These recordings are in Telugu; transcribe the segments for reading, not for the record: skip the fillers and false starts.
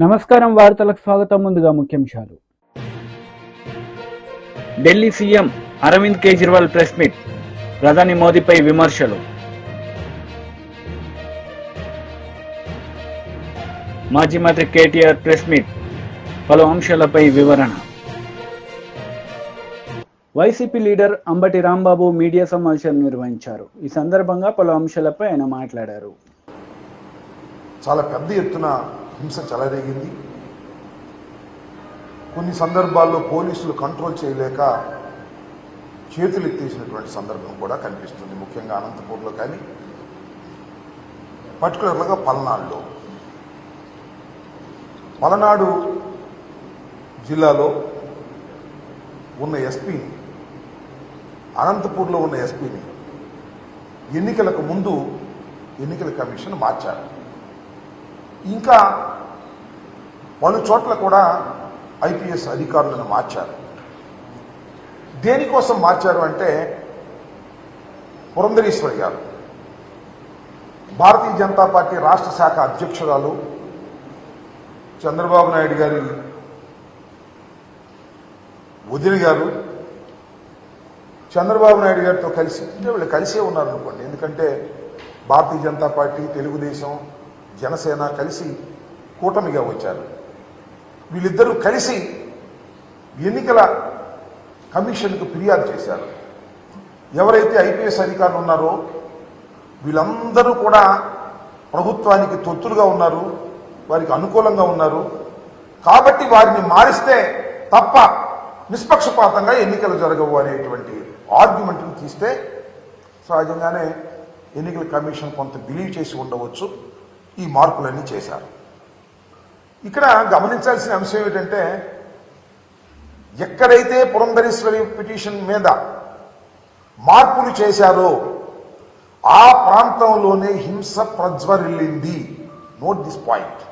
నమస్కారం, వార్తలకు స్వాగతం. ముందుగా ముఖ్యాంశాలు. Delhi CM Arvind Kejriwal press meet, ప్రధాని మోదీపై విమర్శలు. మాజీ మంత్రి కేటీఆర్ ప్రెస్ మీట్, పలు అంశాలపై వివరణ. YCP leader Ambati Rambabu media సమావేశం నిర్వహించారు. ఈ సందర్భంగా పలు అంశాలపై ఆయన మాట్లాడారు. చాలా పెద్ద ఎత్తున హింస చెలరేగింది. కొన్ని సందర్భాల్లో పోలీసులు కంట్రోల్ చేయలేక చేతులు ఎత్తేసినటువంటి సందర్భం కూడా కనిపిస్తుంది. ముఖ్యంగా అనంతపూర్లో కానీ పర్టికులర్గా పలనాడు జిల్లాలో ఉన్న ఎస్పీని, అనంతపూర్లో ఉన్న ఎస్పీని ఎన్నికలకు ముందు ఎన్నికల కమిషన్ మార్చారు. ఇంకా పలు చోట్ల కూడా ఐపీఎస్ అధికారులను మార్చారు. దేనికోసం మార్చారు అంటే, పురంధరేశ్వరి గారు భారతీయ జనతా పార్టీ రాష్ట్ర శాఖ అధ్యక్షురాలు, చంద్రబాబు నాయుడు గారి వదిన గారు, చంద్రబాబు నాయుడు గారితో కలిసి, వీళ్ళు కలిసే ఉన్నారు అనుకోండి. ఎందుకంటే భారతీయ జనతా పార్టీ, తెలుగుదేశం, జనసేన కలిసి కూటమిగా వచ్చారు. వీళ్ళిద్దరూ కలిసి ఎన్నికల కమిషన్కు ఫిర్యాదు చేశారు. ఎవరైతే ఐపీఎస్ అధికారులు ఉన్నారో వీళ్ళందరూ కూడా ప్రభుత్వానికి తొత్తులుగా ఉన్నారు, వారికి అనుకూలంగా ఉన్నారు. కాబట్టి వారిని మారిస్తే తప్ప నిష్పక్షపాతంగా ఎన్నికలు జరగవు అనేటువంటి ఆర్గ్యుమెంట్ని తీస్తే సహజంగానే ఎన్నికల కమిషన్ కొంత బిలీవ్ చేసి ఉండవచ్చు. ఈ మార్పులన్నీ చేశారు. ఇక్కడ గమనించాల్సిన అంశం ఏమిటంటే, ఎక్కడైతే పురంధరేశ్వరి పిటిషన్ మీద మార్పులు చేశారో ఆ ప్రాంతంలోనే హింస ప్రజ్వరిల్లింది. Note this point.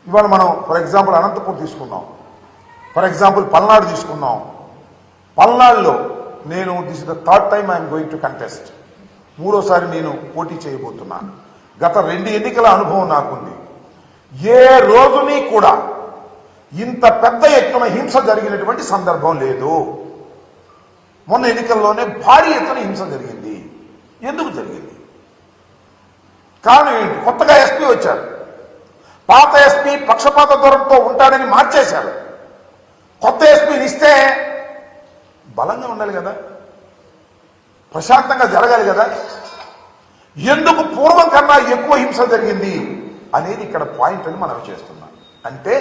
ఇవాళ మనం ఫర్ ఎగ్జాంపుల్ అనంతపూర్ తీసుకున్నాం, ఫర్ ఎగ్జాంపుల్ పల్నాడు తీసుకున్నాం. పల్నాడులో నేను this is the third time I'm going to contest, మూడోసారి నేను పోటీ చేయబోతున్నాను. గత 2 ఎన్నికల అనుభవం నాకుంది. ఏ రోజుని కూడా ఇంత పెద్ద ఎత్తున హింస జరిగినటువంటి సందర్భం లేదు. మొన్న ఎన్నికల్లోనే భారీ ఎత్తున హింస జరిగింది. ఎందుకు జరిగింది? కారణం ఏంటి? కొత్తగా ఎస్పీ వచ్చారు. పాత ఎస్పీ పక్షపాత ధోరణితో ఉంటాడని మార్చేశారు. కొత్త ఎస్పీని ఇస్తే బలంగా ఉండాలి కదా, ప్రశాంతంగా జరగాలి కదా. ఎందుకు పూర్వం కన్నా ఎక్కువ హింస జరిగింది అనేది ఇక్కడ పాయింట్ అని మనం చేస్తున్నాం. అంటే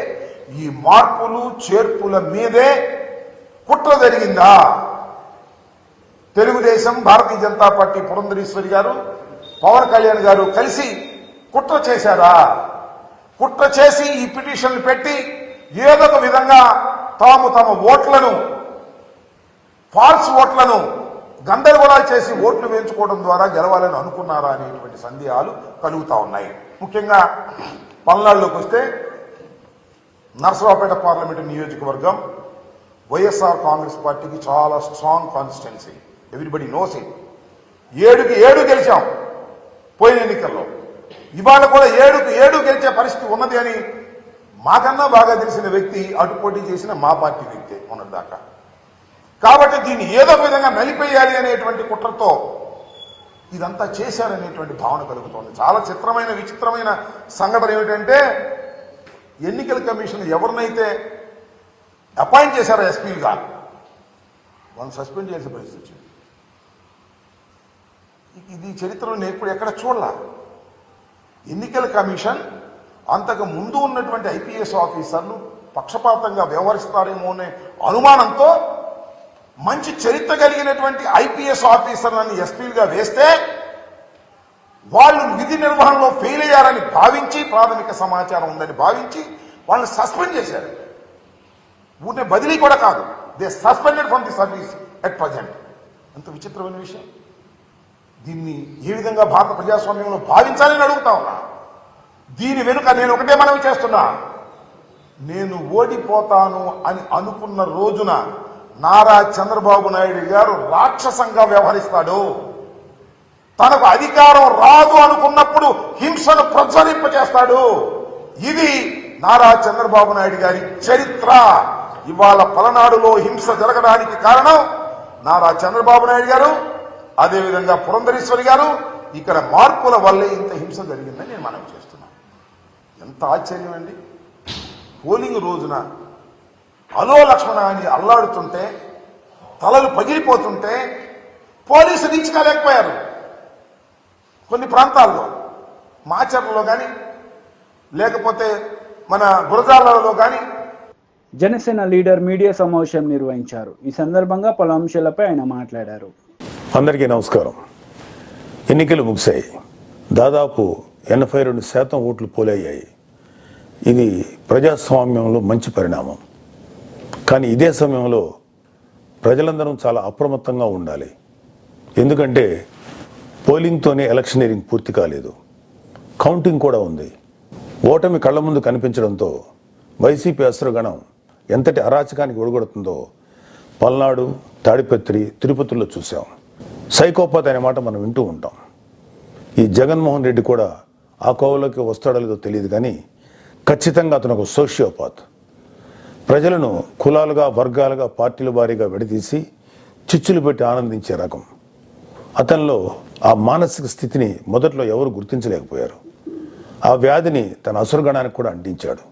ఈ మార్పులు చేర్పుల మీదే కుట్ర జరిగిందా? తెలుగుదేశం, భారతీయ జనతా పార్టీ, పురంధరేశ్వరి గారు, పవన్ కళ్యాణ్ గారు కలిసి కుట్ర చేశారా? కుట్ర చేసి ఈ పిటిషన్లు పెట్టి ఏదో ఒక విధంగా తమ ఓట్లను, ఫాల్స్ ఓట్లను గందరగోళాలు చేసి ఓట్లు వేయించుకోవడం ద్వారా గెలవాలని అనుకున్నారా అనేటువంటి సందేహాలు కలుగుతా ఉన్నాయి. ముఖ్యంగా పల్నాడులోకి వస్తే నర్సరావుపేట పార్లమెంటు నియోజకవర్గం వైఎస్ఆర్ కాంగ్రెస్ పార్టీకి చాలా strong constituency. Everybody knows it. 7కి 7 గెలిచాం పోయిన ఎన్నికల్లో. ఇవాళ కూడా 7కి 7 గెలిచే పరిస్థితి ఉన్నది అని మాకన్నా బాగా తెలిసిన వ్యక్తి అటు పోటీ చేసిన మా పార్టీ వ్యక్తే మొన్నటిదాకా. కాబట్టి దీన్ని ఏదో విధంగా నలిపేయాలి అనేటువంటి కుట్రతో ఇదంతా చేశారనేటువంటి భావన కలుగుతోంది. చాలా చిత్రమైన, విచిత్రమైన సంఘటన ఏమిటంటే, ఎన్నికల కమిషన్ ఎవరినైతే అపాయింట్ చేశారో ఎస్పీలుగా, వాళ్ళని సస్పెండ్ చేసే పరిస్థితి వచ్చింది. ఇది చరిత్రలో నేను ఎప్పుడు ఎక్కడ చూడలా. ఎన్నికల కమిషన్ అంతకు ముందు ఉన్నటువంటి ఐపీఎస్ ఆఫీసర్లు పక్షపాతంగా వ్యవహరిస్తారేమో అనే అనుమానంతో మంచి చరిత్ర కలిగినటువంటి ఐపీఎస్ ఆఫీసర్లను ఎస్పీలుగా వేస్తే వాళ్ళు విధి నిర్వహణలో ఫెయిల్ అయ్యారని భావించి, ప్రాథమిక సమాచారం ఉందని భావించి వాళ్ళని సస్పెండ్ చేశారు. ఊరినే బదిలీ కూడా కాదు, they suspended from the service at present. ఎంత విచిత్రమైన విషయం. దీన్ని ఏ విధంగా భారత ప్రజాస్వామ్యంలో భావించాలని అడుగుతా ఉన్నా. దీని వెనుక నేను ఒకటే మనవి చేస్తున్నా, నేను ఓడిపోతాను అని అనుకున్న రోజున నారా చంద్రబాబు నాయుడు గారు రాక్షసంగా వ్యవహరిస్తాడు. తనకు అధికారం రాదు అనుకున్నప్పుడు హింసను ప్రజ్వలింపజేస్తాడు. ఇది నారా చంద్రబాబు నాయుడు గారి చరిత్ర. ఇవాళ పలనాడులో హింస జరగడానికి కారణం నారా చంద్రబాబు నాయుడు గారు, అదేవిధంగా పురంధరేశ్వరి గారు. ఇక్కడ మార్పుల వల్లే ఇంత హింస జరిగిందని నేను మనం చేస్తున్నాను. ఎంత ఆశ్చర్యం అండి. పోలింగ్ రోజున అలో లక్ష్మణ అని అల్లాడుతుంటే, తలలు పగిలిపోతుంటే పోలీసులు దించుకోలేకపోయారు. కొన్ని ప్రాంతాల్లో మాచర్లలో కానీ లేకపోతే మన గురజాలలో కానీ. జనసేన లీడర్ మీడియా సమావేశం నిర్వహించారు. ఈ సందర్భంగా పలు అంశాలపై ఆయన మాట్లాడారు. అందరికీ నమస్కారం. ఎన్నికలు ముగిశాయి. దాదాపు 82% ఓట్లు పోలయ్యాయి. ఇది ప్రజాస్వామ్యంలో మంచి పరిణామం. కానీ ఇదే సమయంలో ప్రజలందరం చాలా అప్రమత్తంగా ఉండాలి. ఎందుకంటే పోలింగ్తోనే ఎలక్షనీరింగ్ పూర్తి కాలేదు, కౌంటింగ్ కూడా ఉంది. ఓటమి కళ్ల ముందు కనిపించడంతో వైసీపీ అసురగణం ఎంతటి అరాచకానికి ఒడిగొడుతుందో పల్నాడు, తాడిపత్రి, తిరుపతిలో చూసాం. సైకోపాత్ అనే మాట మనం వింటూ ఉంటాం. ఈ జగన్మోహన్ రెడ్డి కూడా ఆ కోవలోకి వస్తాడో లేదో తెలియదు, కానీ ఖచ్చితంగా అతను ఒక సోషియోపాత్. ప్రజలను కులాలుగా, వర్గాలుగా, పార్టీల వారీగా విడదీసి చిచ్చులు పెట్టి ఆనందించే రకం. అతనిలో ఆ మానసిక స్థితిని మొదట్లో ఎవరు గుర్తించలేకపోయారు. ఆ వ్యాధిని తన అసురగణానికి కూడా అంటించాడు.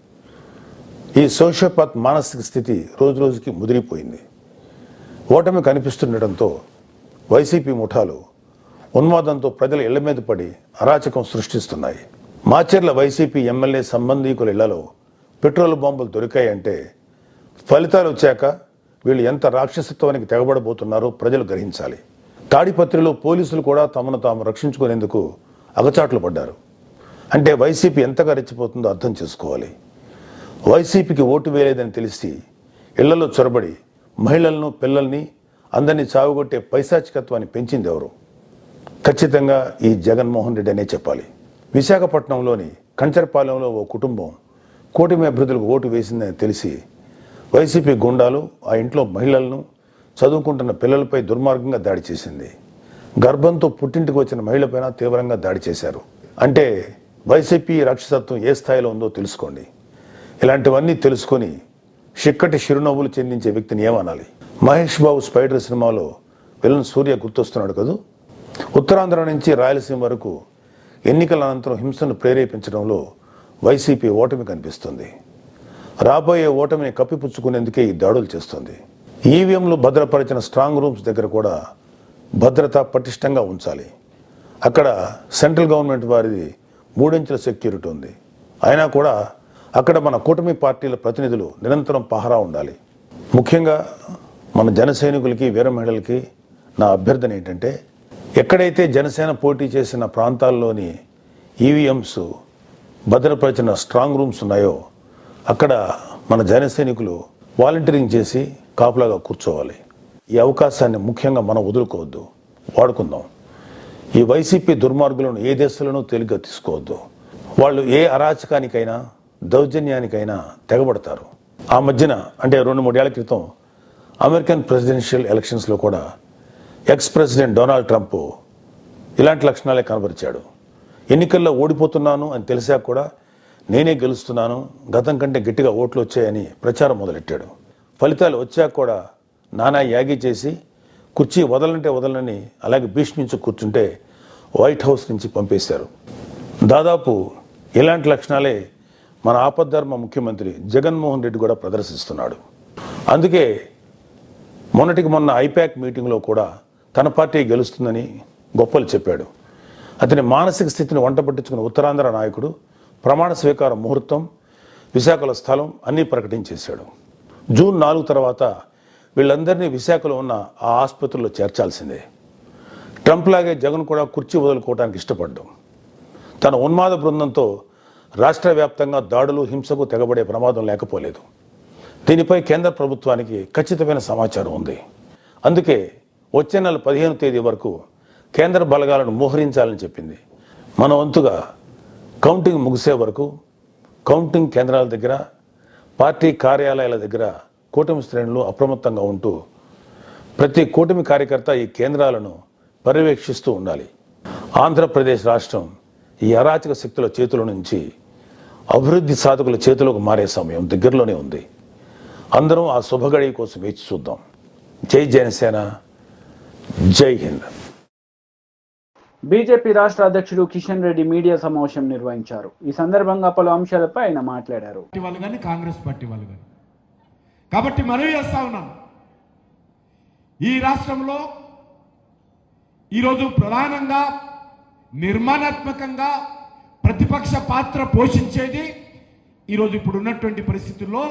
ఈ సోషియోపాత్ మానసిక స్థితి రోజు రోజుకి ముదిరిపోయింది. ఓటమి కనిపిస్తుండటంతో వైసీపీ ముఠాలు ఉన్మాదంతో ప్రజల ఇళ్ల మీద పడి అరాచకం సృష్టిస్తున్నాయి. మాచర్ల వైసీపీ ఎమ్మెల్యే సంబంధీకుల ఇళ్లలో పెట్రోల్ బాంబులు దొరికాయంటే ఫలితాలు వచ్చాక వీళ్ళు ఎంత రాక్షసత్వానికి తెగబడబోతున్నారో ప్రజలు గ్రహించాలి. తాడిపత్రిలో పోలీసులు కూడా తమను తాము రక్షించుకునేందుకు అగచాట్లు పడ్డారు. అంటే వైసీపీ ఎంతగా రెచ్చిపోతుందో అర్థం చేసుకోవాలి. వైసీపీకి ఓటు వేయలేదని తెలిసి ఇళ్లలో చొరబడి మహిళలను, పిల్లల్ని అందరినీ చావుగొట్టే పైశాచికత్వాన్ని పెంచింది ఎవరు? ఖచ్చితంగా ఈ జగన్మోహన్ రెడ్డి అనే చెప్పాలి. విశాఖపట్నంలోని కంచరపాలెంలో ఓ కుటుంబం కూటమి అభ్యర్థులకు ఓటు వేసిందని తెలిసి వైసీపీ గుండాలు ఆ ఇంట్లో మహిళలను, చదువుకుంటున్న పిల్లలపై దుర్మార్గంగా దాడి చేసింది. గర్భంతో పుట్టింటికి వచ్చిన మహిళపైన తీవ్రంగా దాడి చేశారు. అంటే వైసీపీ రాక్షసత్వం ఏ స్థాయిలో ఉందో తెలుసుకోండి. ఇలాంటివన్నీ తెలుసుకొని చిక్కటి చిరునవ్వులు చెందించే వ్యక్తిని ఏమనాలి? మహేష్ బాబు స్పైడర్ సినిమాలో విలన్ సూర్య గుర్తొస్తున్నాడు కదూ. ఉత్తరాంధ్ర నుంచి రాయలసీమ వరకు ఎన్నికల అనంతరం హింసను ప్రేరేపించడంలో వైసీపీ ఓటమి కనిపిస్తుంది. రాబోయే ఓటమిని కప్పిపుచ్చుకునేందుకే ఈ దాడులు చేస్తుంది. ఈవీఎంలు భద్రపరిచిన స్ట్రాంగ్ రూమ్స్ దగ్గర కూడా భద్రత పటిష్టంగా ఉంచాలి. అక్కడ సెంట్రల్ గవర్నమెంట్ వారిది 3 అంచెల సెక్యూరిటీ ఉంది. అయినా కూడా అక్కడ మన కూటమి పార్టీల ప్రతినిధులు నిరంతరం పహరా ఉండాలి. ముఖ్యంగా మన జన సైనికులకి, వీర మహిళలకి నా అభ్యర్థన ఏంటంటే, ఎక్కడైతే జనసేన పోటీ చేసిన ప్రాంతాల్లోని ఈవీఎంస్ భద్రపరిచిన స్ట్రాంగ్ రూమ్స్ ఉన్నాయో అక్కడ మన జన సైనికులు వాలంటీరింగ్ చేసి కాపులాగా కూర్చోవాలి. ఈ అవకాశాన్ని ముఖ్యంగా మనం వదులుకోవద్దు, వాడుకుందాం. ఈ వైసీపీ దుర్మార్గులను ఏ దేశంలోనూ తేలిగ్గా తీసుకోవద్దు. వాళ్ళు ఏ అరాచకానికైనా, దౌర్జన్యానికైనా తెగబడతారు. ఆ మధ్యన అంటే 2-3 ఏళ్ల క్రితం అమెరికన్ ప్రెసిడెన్షియల్ ఎలక్షన్స్లో కూడా ఎక్స్ ప్రెసిడెంట్ డొనాల్డ్ ట్రంప్ ఇలాంటి లక్షణాలే కనబరిచాడు. ఎన్నికల్లో ఓడిపోతున్నాను అని తెలిసాక కూడా నేనే గెలుస్తున్నాను, గతం కంటే గట్టిగా ఓట్లు వచ్చాయని ప్రచారం మొదలెట్టాడు. ఫలితాలు వచ్చాక కూడా నానా యాగి చేసి కుర్చీ వదలంటే వదలని అలాగే భీష్మించి కూర్చుంటే వైట్ హౌస్ నుంచి పంపేశారు. దాదాపు ఇలాంటి లక్షణాలే మన ఆపద్ధర్మ ముఖ్యమంత్రి జగన్మోహన్ రెడ్డి కూడా ప్రదర్శిస్తున్నాడు. అందుకే మొన్నటికి మొన్న ఐపాక్ మీటింగ్లో కూడా తన పార్టీ గెలుస్తుందని గొప్పలు చెప్పాడు. అతని మానసిక స్థితిని వంట పట్టించుకున్న ఉత్తరాంధ్ర నాయకుడు ప్రమాణ స్వీకార ముహూర్తం, విశాఖలో స్థలం అన్నీ ప్రకటించేశాడు. జూన్ 4 తర్వాత వీళ్ళందరినీ విశాఖలో ఉన్న ఆ ఆసుపత్రిలో చేర్చాల్సిందే. ట్రంప్ లాగే జగన్ కూడా కుర్చీ వదులుకోవడానికి ఇష్టపడ్డాం. తన ఉన్మాద బృందంతో రాష్ట్ర వ్యాప్తంగా దాడులు, హింసకు తెగబడే ప్రమాదం లేకపోలేదు. దీనిపై కేంద్ర ప్రభుత్వానికి ఖచ్చితమైన సమాచారం ఉంది. అందుకే వచ్చే నెల 15వ తేదీ వరకు కేంద్ర బలగాలను మోహరించాలని చెప్పింది. మన వంతుగా కౌంటింగ్ ముగిసే వరకు కౌంటింగ్ కేంద్రాల దగ్గర, పార్టీ కార్యాలయాల దగ్గర కూటమి శ్రేణులు అప్రమత్తంగా ఉంటూ ప్రతి కూటమి కార్యకర్త ఈ కేంద్రాలను పర్యవేక్షిస్తూ ఉండాలి. ఆంధ్రప్రదేశ్ రాష్ట్రం ఈ అరాచక శక్తుల చేతుల నుంచి అభివృద్ధి సాధకుల చేతులకు మారే సమయం దగ్గరలోనే ఉంది. అందరం ఆ శుభగడి కోసం వేచి చూద్దాం. జై జనసేన, జై హింద్. బీజేపీ రాష్ట్ర అధ్యక్షుడు కిషన్ రెడ్డి మీడియా సమావేశం నిర్వహించారు. ఈ సందర్భంగా పలు అంశాలపై ఆయన మాట్లాడారు. వాళ్ళు కానీ కాంగ్రెస్ పార్టీ వాళ్ళు కానీ కాబట్టి మనవి చేస్తా ఉన్నాను, ఈ రాష్ట్రంలో ఈరోజు ప్రధానంగా నిర్మాణాత్మకంగా ప్రతిపక్ష పాత్ర పోషించేది ఈరోజు ఇప్పుడు ఉన్నటువంటి పరిస్థితుల్లో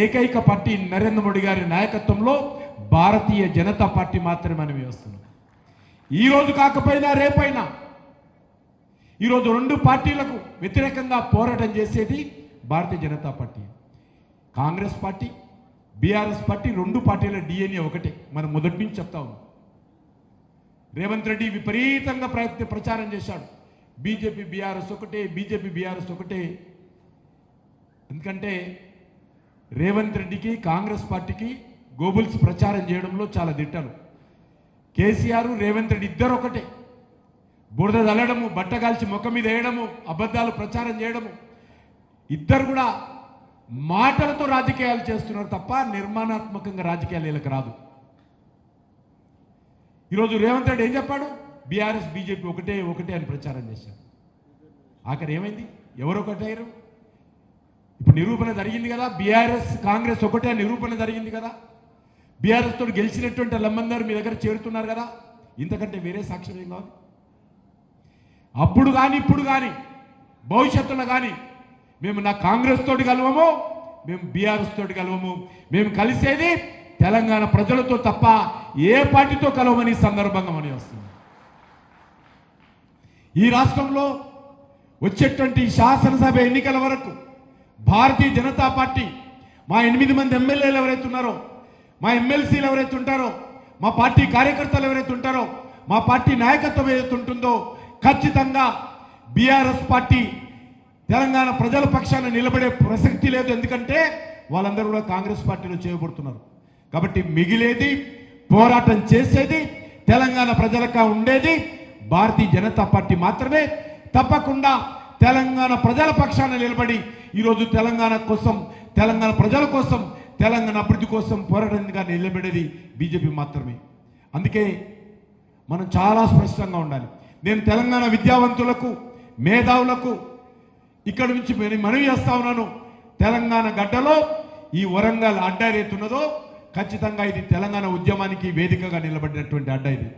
ఏకైక పార్టీ నరేంద్ర మోడీ గారి నాయకత్వంలో భారతీయ జనతా పార్టీ మాత్రమే మనం వేస్తున్నాం. ఈరోజు కాకపోయినా రేపైనా ఈరోజు రెండు పార్టీలకు వ్యతిరేకంగా పోరాటం చేసేది Bharatiya Janata party. Congress party, BRS party రెండు పార్టీల డిఎన్ఏ ఒకటే. మనం మొదటి నుంచి చెప్తా ఉన్నాం. రేవంత్ రెడ్డి విపరీతంగా ప్రచారం చేశాడు, బీజేపీ బీఆర్ఎస్ ఒకటే, బీజేపీ బీఆర్ఎస్ ఒకటే. ఎందుకంటే రేవంత్ రెడ్డికి కాంగ్రెస్ పార్టీకి గోబుల్స్ ప్రచారం చేయడంలో చాలా దిట్టలు. కేసీఆర్, రేవంత్ రెడ్డి ఇద్దరు ఒకటే. బురద చల్లడము, బట్టగాల్చి ముఖం మీద వేయడము, అబద్ధాలు ప్రచారం చేయడము, ఇద్దరు కూడా మాటలతో రాజకీయాలు చేస్తున్నారు తప్ప నిర్మాణాత్మకంగా రాజకీయాలు వీళ్ళకి రాదు. ఈరోజు రేవంత్ రెడ్డి ఏం చెప్పాడు? బీఆర్ఎస్ బీజేపీ ఒకటే ఒకటే అని ప్రచారం చేశారు. ఆఖరి ఏమైంది? ఎవరు ఒకటయ్యారు? ఇప్పుడు నిరూపణ జరిగింది కదా, బీఆర్ఎస్ కాంగ్రెస్ ఒకటే నిరూపణ జరిగింది కదా. బీఆర్ఎస్ తోటి గెలిచినటువంటి వాళ్ళందరూ మీ దగ్గర చేరుతున్నారు కదా. ఇంతకంటే వేరే సాక్ష్యం ఏం కావాలి? అప్పుడు కానీ ఇప్పుడు కానీ భవిష్యత్తులో కానీ మేము నా కాంగ్రెస్ తోటి కలవము, మేము బీఆర్ఎస్ తోటి కలవము. మేము కలిసేది తెలంగాణ ప్రజలతో తప్ప ఏ పార్టీతో కలవమని సందర్భంగా మనం వస్తుంది. ఈ రాష్ట్రంలో వచ్చేటువంటి శాసనసభ ఎన్నికల వరకు భారతీయ జనతా పార్టీ మా 8 మంది ఎమ్మెల్యేలు ఎవరైతే ఉన్నారో, మా ఎమ్మెల్సీలు ఎవరైతే ఉంటారో, మా పార్టీ కార్యకర్తలు ఎవరైతే ఉంటారో, మా పార్టీ నాయకత్వం ఏదైతే ఉంటుందో ఖచ్చితంగా బీఆర్ఎస్ పార్టీ తెలంగాణ ప్రజల పక్షాన నిలబడే ప్రసక్తి లేదు. ఎందుకంటే వాళ్ళందరూ కూడా కాంగ్రెస్ పార్టీలో చేయబడుతున్నారు. కాబట్టి మిగిలేది పోరాటం చేసేది తెలంగాణ ప్రజలకు ఉండేది భారతీయ జనతా పార్టీ మాత్రమే. తప్పకుండా తెలంగాణ ప్రజల పక్షాన నిలబడి ఈరోజు తెలంగాణ కోసం, తెలంగాణ ప్రజల కోసం, తెలంగాణ అభివృద్ధి కోసం పోరాటంగా నిలబడేది బీజేపీ మాత్రమే. అందుకే మనం చాలా స్పష్టంగా ఉండాలి. నేను తెలంగాణ విద్యావంతులకు, మేధావులకు ఇక్కడ నుంచి మనవి చేస్తా ఉన్నాను. తెలంగాణ గడ్డలో ఈ వరంగల్ అడ్డ ఏదైతున్నదో ఖచ్చితంగా ఇది తెలంగాణ ఉద్యమానికి వేదికగా నిలబడినటువంటి అడ్డ. ఇది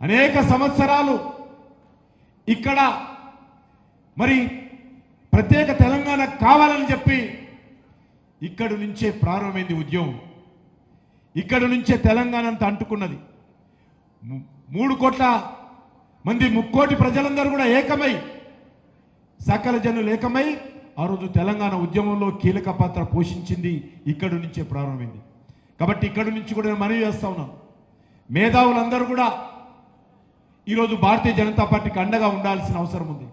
అనేక సంవత్సరాలు ఇక్కడ మరి ప్రత్యేక తెలంగాణ కావాలని చెప్పి ఇక్కడి నుంచే ప్రారంభమైంది ఉద్యమం. ఇక్కడి నుంచే తెలంగాణ అంతా అంటుకున్నది. 3 కోట్ల మంది, 3 కోటి ప్రజలందరూ కూడా ఏకమై, సకల జనులు ఏకమై ఆ రోజు తెలంగాణ ఉద్యమంలో కీలక పాత్ర పోషించింది ఇక్కడి నుంచే ప్రారంభమైంది. కాబట్టి ఇక్కడి నుంచి కూడా నేను మనవి చేస్తా ఉన్నాను, మేధావులందరూ కూడా ఈరోజు భారతీయ జనతా పార్టీకి అండగా ఉండాల్సిన అవసరం ఉంది.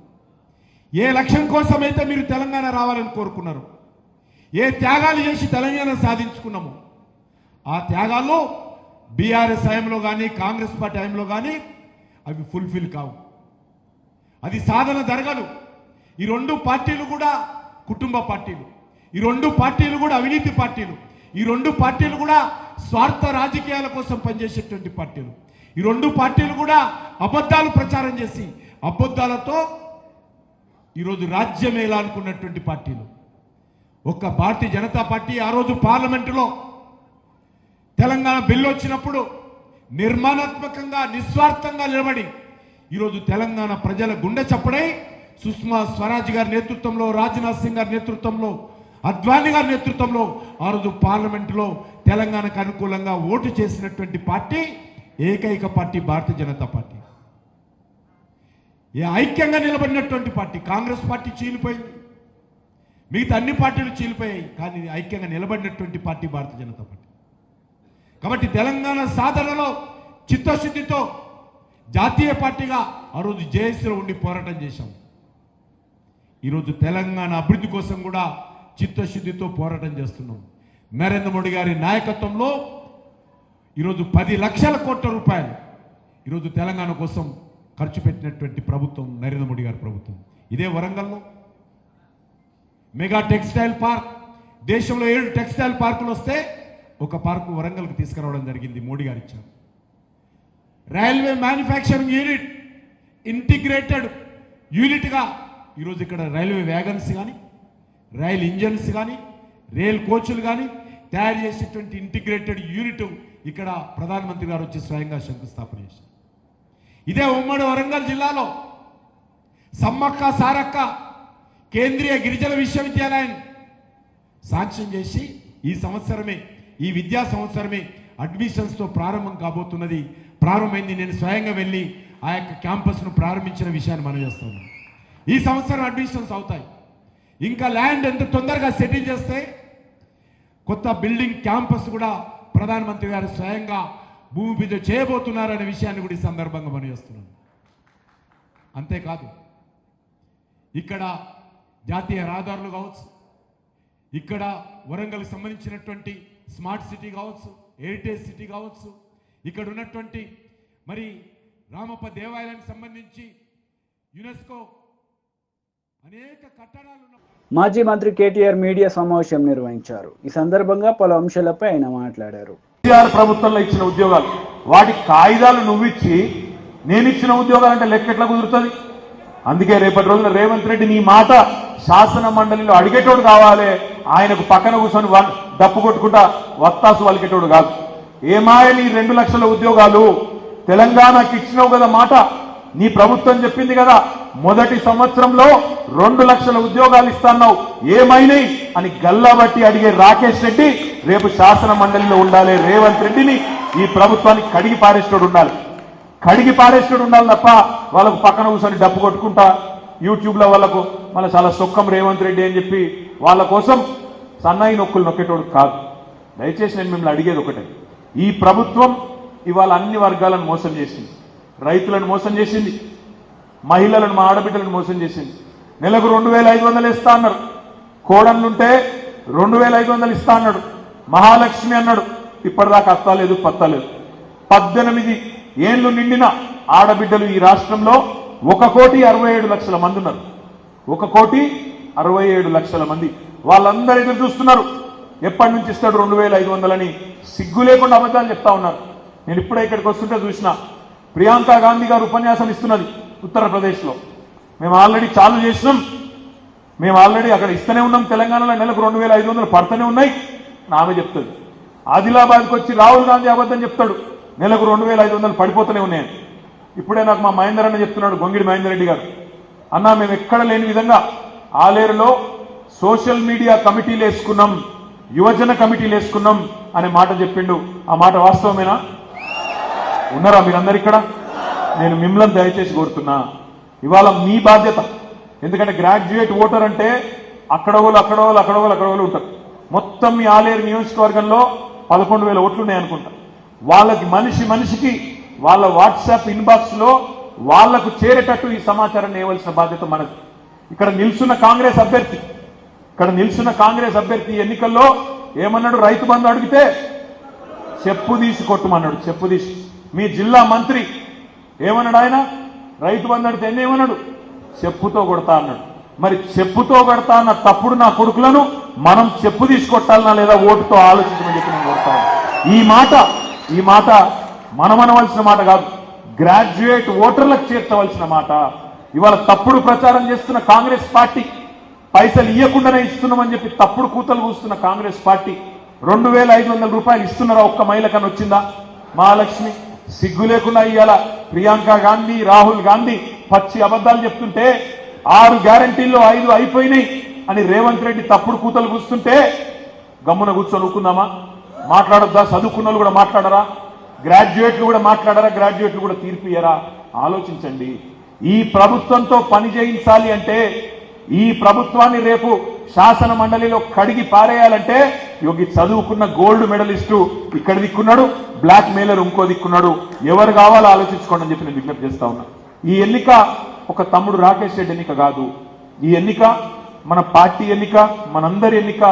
ఏ లక్ష్యం కోసమైతే మీరు తెలంగాణ రావాలని కోరుకున్నారు, ఏ త్యాగాలు చేసి తెలంగాణ సాధించుకున్నాము, ఆ త్యాగాలు బీఆర్ఎస్ హయాంలో కానీ కాంగ్రెస్ పార్టీ హయాంలో కానీ అవి ఫుల్ఫిల్ కావు. అది సాధన జరగదు. ఈ రెండు పార్టీలు కూడా కుటుంబ పార్టీలు, ఈ రెండు పార్టీలు కూడా అవినీతి పార్టీలు, ఈ రెండు పార్టీలు కూడా స్వార్థ రాజకీయాల కోసం పనిచేసేటువంటి పార్టీలు, ఈ రెండు పార్టీలు కూడా అబద్ధాలు ప్రచారం చేసి అబద్ధాలతో ఈరోజు రాజ్యం ఏలానుకున్నటువంటి పార్టీలు. ఒక్క భారతీయ జనతా పార్టీ ఆ రోజు పార్లమెంటులో తెలంగాణ బిల్లు వచ్చినప్పుడు నిర్మాణాత్మకంగా నిస్వార్థంగా నిలబడి ఈరోజు తెలంగాణ ప్రజల గుండె చప్పుడై సుష్మా స్వరాజ్ గారి నేతృత్వంలో, రాజ్నాథ్ సింగ్ గారి నేతృత్వంలో, అద్వానీ గారి నేతృత్వంలో ఆ రోజు పార్లమెంటులో తెలంగాణకు అనుకూలంగా ఓటు చేసినటువంటి పార్టీ ఏకైక పార్టీ భారతీయ జనతా పార్టీ. ఐక్యంగా నిలబడినటువంటి పార్టీ. కాంగ్రెస్ పార్టీ చీలిపోయింది, మిగతా అన్ని పార్టీలు చీలిపోయాయి, కానీ ఐక్యంగా నిలబడినటువంటి పార్టీ భారతీయ జనతా పార్టీ. కాబట్టి తెలంగాణ సాధనలో చిత్తశుద్ధితో జాతీయ పార్టీగా ఆ రోజు జేఏసీలో ఉండి పోరాటం చేశాం. ఈరోజు తెలంగాణ అభివృద్ధి కోసం కూడా చిత్తశుద్ధితో పోరాటం చేస్తున్నాం. నరేంద్ర మోడీ గారి నాయకత్వంలో ఈరోజు 10 లక్షల కోట్ల రూపాయలు ఈరోజు తెలంగాణ కోసం ఖర్చు పెట్టినటువంటి ప్రభుత్వం నరేంద్ర మోడీ గారి ప్రభుత్వం. ఇదే వరంగల్లో మెగా టెక్స్టైల్ పార్క్, దేశంలో 7 టెక్స్టైల్ పార్కులు వస్తే ఒక పార్కు వరంగల్కి తీసుకురావడం జరిగింది, మోడీ గారు ఇచ్చారు. రైల్వే మ్యానుఫ్యాక్చరింగ్ యూనిట్ ఇంటిగ్రేటెడ్ యూనిట్గా ఈరోజు ఇక్కడ రైల్వే వ్యాగన్స్ కానీ, రైల్ ఇంజన్స్ కానీ, రైల్ కోచ్లు కానీ తయారు చేసేటువంటి ఇంటిగ్రేటెడ్ యూనిట్ ఇక్కడ ప్రధానమంత్రి గారు వచ్చి స్వయంగా శంకుస్థాపన చేశారు. ఇదే ఉమ్మడి వరంగల్ జిల్లాలో సమ్మక్క సారక్క కేంద్రీయ గిరిజన విశ్వవిద్యాలయం శాంక్షన్ చేసి ఈ సంవత్సరమే, ఈ విద్యా సంవత్సరమే అడ్మిషన్స్తో ప్రారంభం కాబోతున్నది. ప్రారంభమైంది. నేను స్వయంగా వెళ్ళి ఆ యొక్క క్యాంపస్ను ప్రారంభించిన విషయాన్ని మనం చేస్తున్నాం. ఈ సంవత్సరం అడ్మిషన్స్ అవుతాయి. ఇంకా ల్యాండ్ ఎంత తొందరగా సెటిల్ చేస్తే కొత్త బిల్డింగ్ క్యాంపస్ కూడా ప్రధానమంత్రి గారు స్వయంగా భూమి పూజ చేయబోతున్నారనే విషయాన్ని కూడా ఈ సందర్భంగా మనం చేస్తున్నాం. అంతేకాదు ఇక్కడ జాతీయ రహదారులు కావచ్చు, ఇక్కడ వరంగల్కి సంబంధించినటువంటి స్మార్ట్ సిటీ కావచ్చు, హెరిటేజ్ సిటీ కావచ్చు, ఇక్కడ ఉన్నటువంటి మరి రామప్ప దేవాలయానికి సంబంధించి యునెస్కో అనేక కట్టడాలు ఉన్న మాజీ మంత్రి కేటీఆర్ మీడియా సమావేశం నిర్వహించారు. ఈ సందర్భంగా పలు అంశాలపై ఆయన మాట్లాడారు. కేసీఆర్ ప్రభుత్వంలో ఇచ్చిన ఉద్యోగాలు, వాటి కాయిదాలు నువ్విచ్చి నేను ఇచ్చిన ఉద్యోగాలు అంటే లెక్క ఎట్లా కుదురుతుంది? అందుకే రేపటి రోజున రేవంత్ రెడ్డి నీ మాట శాసన మండలిలో అడిగేటోడు కావాలి, ఆయనకు పక్కన కూర్చొని డప్పు కొట్టుకుంటా వత్తాసు వలికేటోడు కాదు. ఏమాయ నీ 2 లక్షల ఉద్యోగాలు తెలంగాణకి ఇచ్చినావు కదా మాట, నీ ప్రభుత్వం చెప్పింది కదా మొదటి సంవత్సరంలో 2 లక్షల ఉద్యోగాలు ఇస్తాన్నావు, ఏమైనాయి అని గల్లాబట్టి అడిగే రాకేష్ రెడ్డి రేపు శాసన మండలిలో ఉండాలి. రేవంత్ రెడ్డిని ఈ ప్రభుత్వానికి కడిగి పారేస్తోడు ఉండాలి, కడిగి పారేస్తోడు ఉండాలి తప్ప వాళ్ళకు పక్కన కూర్చొని డప్పు కొట్టుకుంటా యూట్యూబ్లో వాళ్ళకు మళ్ళీ చాలా సొక్కం రేవంత్ రెడ్డి అని చెప్పి వాళ్ళ కోసం సన్నాయి నొక్కులు నొక్కేటోడు కాదు. దయచేసి నేను మిమ్మల్ని అడిగేది ఒకటే, ఈ ప్రభుత్వం ఇవాళ అన్ని వర్గాలను మోసం చేసింది. రైతులను మోసం చేసింది, మహిళలను, మా ఆడబిడ్డలను మోసం చేసింది. నెలకు 2500 ఇస్తా అన్నాడు, కోడన్లుంటే 2500 ఇస్తా అన్నాడు, మహాలక్ష్మి అన్నాడు, ఇప్పటిదాకా అత్తలేదు పత్తలేదు. 18 ఏళ్లు నిండిన ఆడబిడ్డలు ఈ రాష్ట్రంలో 1,67,00,000 మంది ఉన్నారు. 1,67,00,000 మంది. వాళ్ళందరూ ఎదురు చూస్తున్నారు ఎప్పటి నుంచి ఇస్తాడు 2500 అని. సిగ్గు లేకుండా అబద్ధాలు చెప్తా ఉన్నారు. నేను ఇప్పుడే ఇక్కడికి వస్తుంటే చూసిన ప్రియాంక గాంధీ గారు ఉపన్యాసం ఇస్తున్నది ఉత్తరప్రదేశ్లో. మేము ఆల్రెడీ చాలు చేసినాం, మేము ఆల్రెడీ అక్కడ ఇస్తూనే ఉన్నాం, తెలంగాణలో నెలకు 2500 పడుతూనే ఉన్నాయి ఆమె చెప్తుంది. ఆదిలాబాద్కి వచ్చి రాహుల్ గాంధీ అబద్ధం చెప్తాడు, నెలకు 2500 పడిపోతూనే ఉన్నాయని. ఇప్పుడే నాకు మా మహేందర్ అన్న చెప్తున్నాడు, గొంగిడి మహేందర్ రెడ్డి గారు, అన్నా మేము ఎక్కడ లేని విధంగా ఆలేరులో సోషల్ మీడియా కమిటీలు వేసుకున్నాం, యువజన కమిటీలు వేసుకున్నాం అనే మాట చెప్పిండు. ఆ మాట వాస్తవమేనా? ఉన్నారా మీరందరు ఇక్కడ? నేను మిమ్మల్ని దయచేసి కోరుతున్నా, ఇవాళ మీ బాధ్యత. ఎందుకంటే గ్రాడ్యుయేట్ ఓటర్ అంటే అక్కడోళ్ళు ఉంటారు. మొత్తం మీ ఆలేరు నియోజకవర్గంలో 11,000 ఓట్లు ఉన్నాయనుకుంటా. వాళ్ళకి మనిషికి వాళ్ళ వాట్సాప్ ఇన్బాక్స్ లో వాళ్లకు చేరేటట్టు ఈ సమాచారాన్ని ఇవ్వాల్సిన బాధ్యత మనది. ఇక్కడ నిల్చున్న కాంగ్రెస్ అభ్యర్థి ఎన్నికల్లో ఏమన్నాడు? రైతు బంధు అడిగితే చెప్పు తీసి కొట్టమన్నాడు, చెప్పు తీసి. మీ జిల్లా మంత్రి ఏమన్నాడు? ఆయన రైతు బంధు అడిగితే ఏమన్నాడు? చెప్పుతో కొడతా అన్నాడు. మరి చెప్పుతో కొడతా అన్న తప్పుడు నా కొడుకులను మనం చెప్పు తీసి కొట్టాలన్నా లేదా ఓటుతో ఆలోచించమని చెప్పి నేను కొడతాను. ఈ మాట మనమనవలసిన మాట కాదు, గ్రాడ్యుయేట్ ఓటర్లకు చేర్చవలసిన మాట. ఇవాళ తప్పుడు ప్రచారం చేస్తున్న కాంగ్రెస్ పార్టీ, పైసలు ఇవ్వకుండానే ఇస్తున్నామని చెప్పి తప్పుడు కూతలు కూస్తున్న కాంగ్రెస్ పార్టీ 2,500 రూపాయలు ఇస్తున్నారా? ఒక్క మహిళకన్నా వచ్చిందా? మహాలక్ష్మి సిగ్గు లేకుండా ఇవాళ ప్రియాంక గాంధీ, రాహుల్ గాంధీ పచ్చి అబద్ధాలు చెప్తుంటే 6 గ్యారంటీల్లో 5 అయిపోయినాయి అని రేవంత్ రెడ్డి తప్పుడు కూతలు కూస్తుంటే గమ్మున కూర్చొని ఊరుకుందామా? మాట్లాడొద్దా? చదువుకున్న వాళ్ళు కూడా మాట్లాడరా? గ్రాడ్యుయేట్లు కూడా మాట్లాడరా? గ్రాడ్యుయేట్లు కూడా తీర్పు ఇయ్యరా? ఆలోచించండి. ఈ ప్రభుత్వంతో పని చేయించాలి అంటే, ఈ ప్రభుత్వాన్ని రేపు శాసన మండలిలో కడిగి పారేయాలంటే యోగి చదువుకున్న గోల్డ్ మెడలిస్టు ఇక్కడ దిక్కున్నాడు, బ్లాక్ మెయిలర్ ఇంకో దిక్కున్నాడు. ఎవరు కావాలో ఆలోచించుకోండి అని చెప్పి నేను విజ్ఞప్తి చేస్తా ఉన్నా. ఈ ఎన్నిక ఒక తమ్ముడు రాకేష్ రెడ్డి ఎన్నిక కాదు. ఈ ఎన్నిక మన పార్టీ ఎన్నిక, మనందరి ఎన్నిక.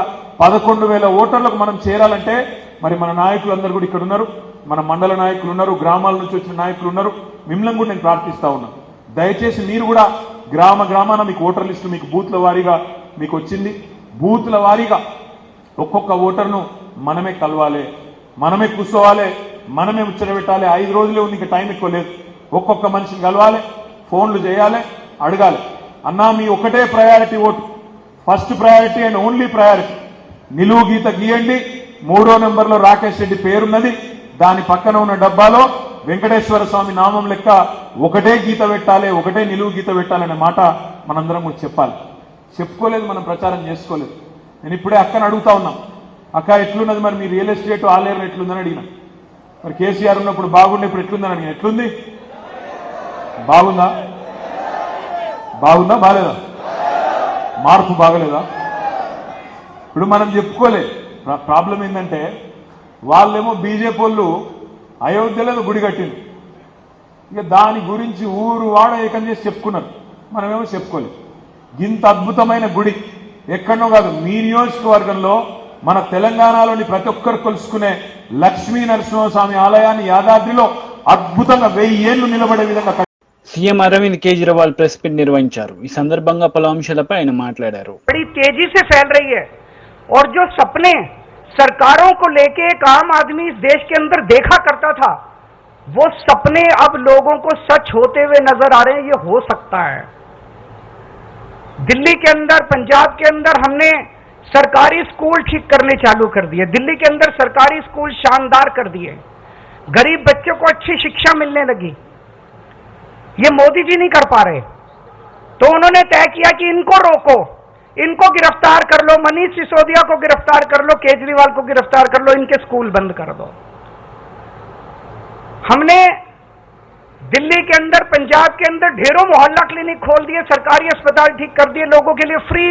11,000 ఓటర్లకు మనం చేరాలంటే మరి మన నాయకులు అందరూ కూడా ఇక్కడ ఉన్నారు, మన మండల నాయకులు ఉన్నారు, గ్రామాల నుంచి వచ్చిన నాయకులు ఉన్నారు. మిమ్మల్ని కూడా నేను ప్రార్థిస్తా ఉన్నా, దయచేసి మీరు కూడా గ్రామాన మీకు ఓటర్ లిస్టు మీకు బూత్ల వారీగా మీకు వచ్చింది. బూతుల వారీగా ఒక్కొక్క ఓటర్ను మనమే కలవాలి, మనమే కూర్చోవాలి, మనమే ముచ్చటబెట్టాలి. 5 రోజులే ఉంది, ఇంకా టైం ఎక్కువ లేదు. ఒక్కొక్క మనిషిని కలవాలి, ఫోన్లు చేయాలి, అడగాలి. అన్నా మీ ఒకటే priority vote, first priority and only priority. నిలువు గీత గీయండి. 3వ నెంబర్లో రాకేష్ రెడ్డి పేరున్నది, దాని పక్కన ఉన్న డబ్బాలో వెంకటేశ్వర స్వామి నామం లెక్క ఒకటే గీత పెట్టాలి, ఒకటే నిలువు గీత పెట్టాలనే మాట మనందరం కూడా చెప్పాలి. చెప్పుకోలేదు, మనం ప్రచారం చేసుకోలేదు. నేను ఇప్పుడే అక్కని అడుగుతా ఉన్నాం, అక్క ఎట్లున్నది మరి మీ రియల్ ఎస్టేట్ ఆలేరు ఎట్లుందని అడిగిన. మరి కేసీఆర్ ఉన్నప్పుడు బాగుండే, ఇప్పుడు ఎట్లుందని అడిగిన. ఎట్లుంది? బాగుందా? బాగుందా? బాగాలేదా? మార్పు బాగలేదా? ఇప్పుడు మనం చెప్పుకోలే. ప్రాబ్లం ఏంటంటే వాళ్ళేమో బీజేపీ వాళ్ళు అయోధ్యలో గుడి కట్టింది, ఇక దాని గురించి ఊరు వాడ ఏకం చేసి చెప్పుకున్నారు, మనమేమో చెప్పుకోలేదు. ఇంత అద్భుతమైన గుడి ఎక్కడనో కాదు, మీ నియోజకవర్గంలో మన తెలంగాణలోని ప్రతి ఒక్కరు కొలుసుకునే లక్ష్మీ నరసింహస్వామి ఆలయాన్ని యాదాద్రిలో అద్భుతంగా 1000 ఏళ్లు నిలబడే విధంగా CM Arvind Kejriwal press meet నిర్వహించారు. ఈ సందర్భంగా పలు అంశాలపై ఆయన మాట్లాడారు. बड़ी तेजी से फैल रही है और जो सपने सरकारों को लेके एक आम आदमी इस देश के अंदर देखा करता था, वो सपने अब लोगों को सच होते हुए नजर आ रहे हैं. ये हो सकता है. दिल्ली के अंदर, पंजाब के अंदर हमने सरकारी स्कूल ठीक करने चालू कर दिए. दिल्ली के अंदर सरकारी स्कूल शानदार कर दिए. गरीब बच्चों को अच्छी शिक्षा मिलने लगी. ये मोदी जी नहीं कर पा रहे, तो उन्होंने तय किया कि इनको रोको, इनको गिरफ्तार कर लो, मनीष सिसोदिया को गिरफ्तार कर लो, केजरीवाल को गिरफ्तार कर लो, इनके स्कूल बंद कर दो. हमने दिल्ली के अंदर, पंजाब के अंदर ढेरों मोहल्ला क्लिनिक खोल दिए, सरकारी अस्पताल ठीक कर दिए, लोगों के लिए फ्री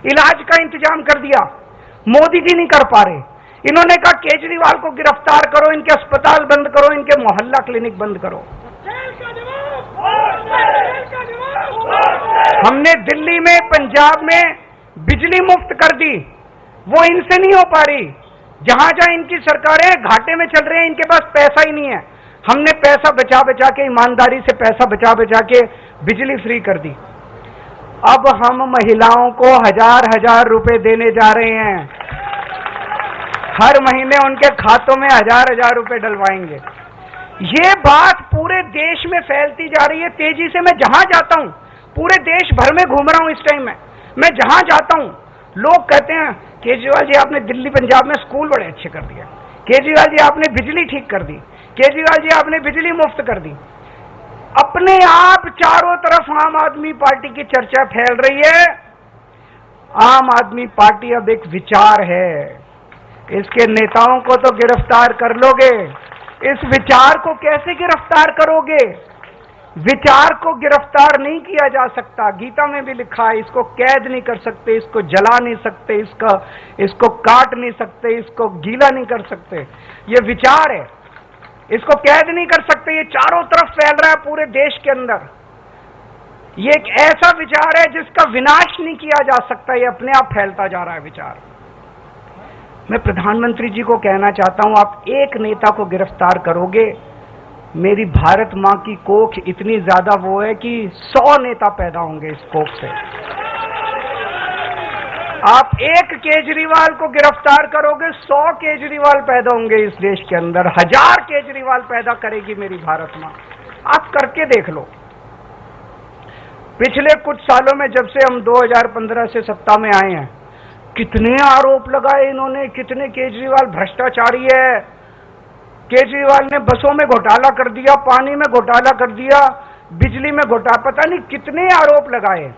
इलाज का इंतजाम कर दिया. मोदी जी नहीं कर पा रहे. इन्होंने कहा केजरीवाल को गिरफ्तार करो, इनके अस्पताल बंद करो, इनके मोहल्ला क्लिनिक बंद करो. हमने दिल्ली में, पंजाब में बिजली मुफ्त कर दी, वो इनसे नहीं हो पा रही. जहां जहां इनकी सरकारें घाटे में चल रहे हैं, इनके पास पैसा ही नहीं है. हमने पैसा बचा बचा के, ईमानदारी से पैसा बचा बचा के बिजली फ्री कर दी. अब हम महिलाओं को 1000-1000 रुपए देने जा रहे हैं. हर महीने उनके खातों में 1000-1000 रुपए डलवाएंगे. ये बात पूरे देश में फैलती जा रही है तेजी से. मैं जहां जाता हूं, पूरे देश भर में घूम रहा हूं इस टाइम में, मैं जहां जाता हूं लोग कहते हैं केजरीवाल जी आपने दिल्ली पंजाब में स्कूल बड़े अच्छे कर दिए, केजरीवाल जी आपने बिजली ठीक कर दी, केजरीवाल जी आपने बिजली मुफ्त कर दी. अपने आप चारों तरफ आम आदमी पार्टी की चर्चा फैल रही है. आम आदमी पार्टी अब एक विचार है, इसके नेताओं को तो गिरफ्तार कर लोगे, इस विचार को कैसे गिरफ्तार करोगे? विचार को गिरफ्तार नहीं किया जा सकता. गीता में भी लिखा है, इसको कैद नहीं कर सकते, इसको जला नहीं सकते, इसको काट नहीं सकते, इसको गीला नहीं कर सकते. ये विचार है, इसको कैद नहीं कर सकते. ये चारों तरफ फैल रहा है पूरे देश के अंदर. ये एक ऐसा विचार है जिसका विनाश नहीं किया जा सकता. ये अपने आप फैलता जा रहा है विचार. मैं प्रधानमंत्री जी को कहना चाहता हूं, आप एक नेता को गिरफ्तार करोगे, मेरी भारत मां की कोख इतनी ज्यादा वो है कि 100 नेता पैदा होंगे इस कोख से. आप एक केजरीवाल को गिरफ्तार करोगे, 100 केजरीवाल पैदा होंगे इस देश के अंदर. 1000 केजरीवाल पैदा करेगी मेरी भारत मां. आप करके देख लो. पिछले कुछ सालों में, जब से हम 2015 से सत्ता में आए हैं, कितने आरोप लगाए इन्होंने, कितने केजरीवाल भ्रष्टाचारी है. केजरीवाल ने बसों में घोटाला कर दिया, पानी में घोटाला कर दिया, बिजली में घोटाला, पता नहीं कितने आरोप लगाए.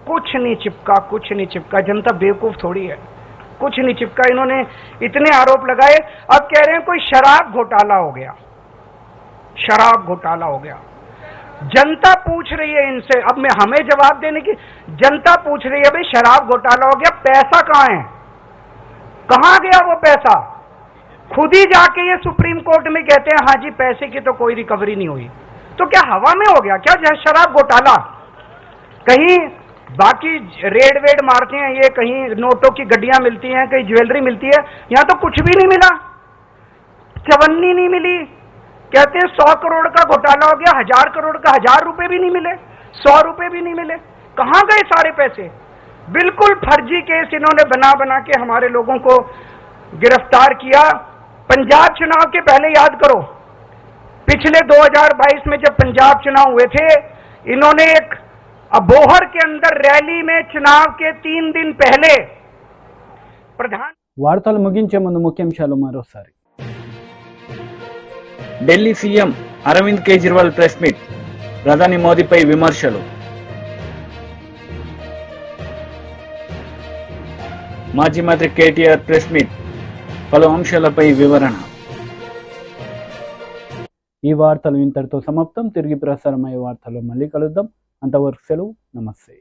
कुछ नहीं चिपका, कुछ नहीं चिपका. जनता बेवकूफ थोड़ी है, कुछ नहीं चिपका. इन्होंने इतने आरोप लगाए. अब कह रहे हैं कोई शराब घोटाला हो गया, शराब घोटाला हो गया. जनता पूछ रही है इनसे, अब मैं हमें जवाब देने की, जनता पूछ रही है भाई शराब घोटाला हो गया, पैसा कहां है, कहां गया वो पैसा? खुद ही जाके ये सुप्रीम कोर्ट में कहते हैं हाँ जी पैसे की तो कोई रिकवरी नहीं हुई. तो क्या हवा में हो गया क्या शराब घोटाला? कहीं बाकी रेड वेड मारते हैं ये, कहीं नोटों की गड्डियां मिलती हैं, कहीं ज्वेलरी मिलती है, यहां तो कुछ भी नहीं मिला. चवन्नी नहीं मिली. कहते हैं 100 करोड़ का घोटाला हो गया, 1000 करोड़ का 1000 रुपए भी नहीं मिले, 100 रुपए भी नहीं मिले. कहां गए सारे पैसे? बिल्कुल फर्जी केस इन्होंने बना बना के हमारे लोगों को गिरफ्तार किया। पंजाब चुनाव के पहले याद करो, पिछले 2022 में जब पंजाब चुनाव हुए थे, इन्होंने एक अबोहर के अंदर रैली में चुनाव के 3 दिन पहले प्रधान వార్తలు ముగించే ముందు ముఖ్యాంశాలు మరోసారి. Delhi CM Arvind Kejriwal press meet, ప్రధాని మోదీపై విమర్శలు. మాజీ మంత్రి కేటీఆర్ ప్రెస్ మీట్, పలు అంశాలపై వివరణ. ఈ వార్తలు ఇంతటితో సమాప్తం. తిరిగి ప్రసారమయ్యే వార్తల్లో మళ్ళీ కలుద్దాం. అంతవరకు సెలవు. నమస్తే.